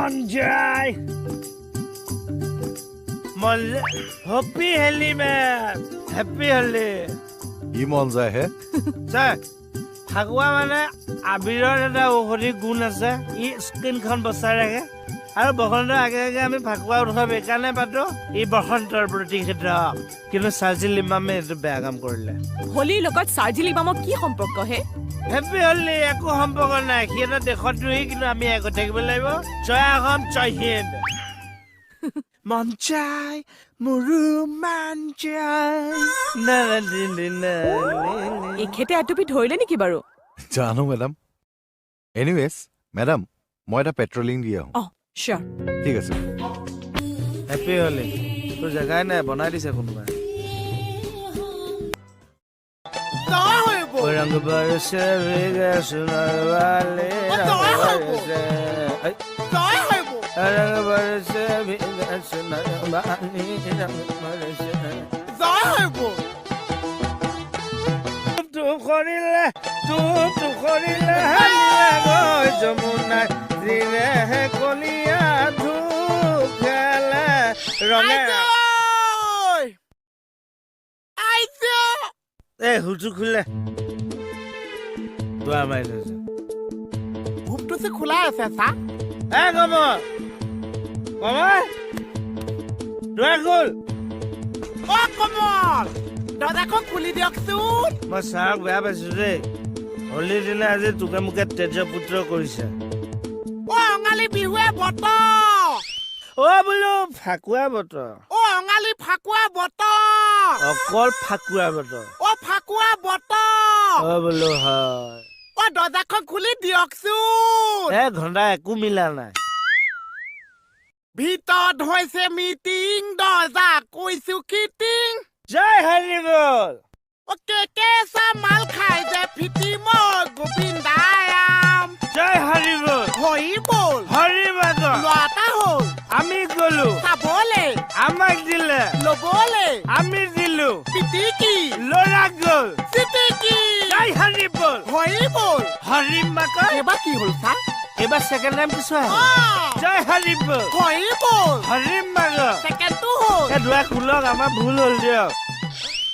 মন যায় হ্যাপি হেলি ম্যাম হ্যাপি হেলি ই মন যায় হে ছাৰ ফাকুৱা মানে আবিৰৰ এটা ঔষধি গুণ আছে ই স্কিনখন বচাই ৰাখে আৰু বসন্তৰ আগে আগে আমি ফাকুৱা উৎসৱ এইকাৰণে পাতো ই বসন্তৰ প্ৰতিষেধক কিন্তু চাৰ্জিল ইমামে এইটো বেয়া কাম কৰিলে হোলীৰ লগত চাৰ্জিল ইমামৰ কি সম্পৰ্ক হে হেপী হলি একো সম্পৰ্ক নাই সি এটা দেশত ৰহি কিন্তু আমি একো থাকিব লাগিব জয় অসম জয় হিন্দ মন যায় মোৰো মান যায় এখেতে আটুপি ধৰিলে নেকি বাৰু জানো মেডাম এনিৱেজ মেডাম মই এটা পেট্ৰলিং দি আহোঁ চিয়ৰ ঠিক আছে হেপী হলি তোৰ জেগাই নাই বনাই দিছে কোনোবাই रंग बरसे भीगे सुनर वाले रंग बरसे भीगे सुनर वाली रंग बरसे तू खरिले हलिया गो जमुना दिले है कलिया धूप खेले रंगे ए हुजु खुले দুৱা মাৰি থৈছে ঘুমটো যে খোলা আছে চা কমল দুৱা খোল অ কমল দৰ্জাখন খুলি দিয়কচোন মই ছাৰক বেয়া পাইছো দেই হোলীৰ দিনা আজি তোকে মোকে তেজ পুত্ৰ কৰিছে অ অঙালী বিহুৱে বতৰ অ বোলো ফাকুৱা বতৰ অ অঙালী ফাকুৱা বতৰ অকল ফাকুৱা বতৰ অ ফাকুৱা বতৰ অ বোলো হয় অ দৰ্জাখন খুলি দিয়কচোন ঘণ্টা একো মিলা নাই ভিতৰত হৈছে মিটিং দৰ্জা কৈছো কিটিং জয় হৰি বল অ কেঁচা মাল খাই যে ফিটি মই গোবিন্দায়াম জয় হৰি বল হৰি বল হৰি বাদল লতা হ'ল আমি গলো চাবলে আমাক দিলে লবলে আমি দিলো পিটিকি ল'ৰা গল চিটিকি জয় হৰি বল হৰি বল হৰি মাকৰ এবাৰ কি হ'ল চা এবাৰ ছেকেণ্ড টাইম কিছু অ জয় হৰি বল হৰি বল হৰি মাকৰ ছেকেণ্ডটো হ'ল দুৱা খোলক আমাৰ ভুল হ'ল দিয়ক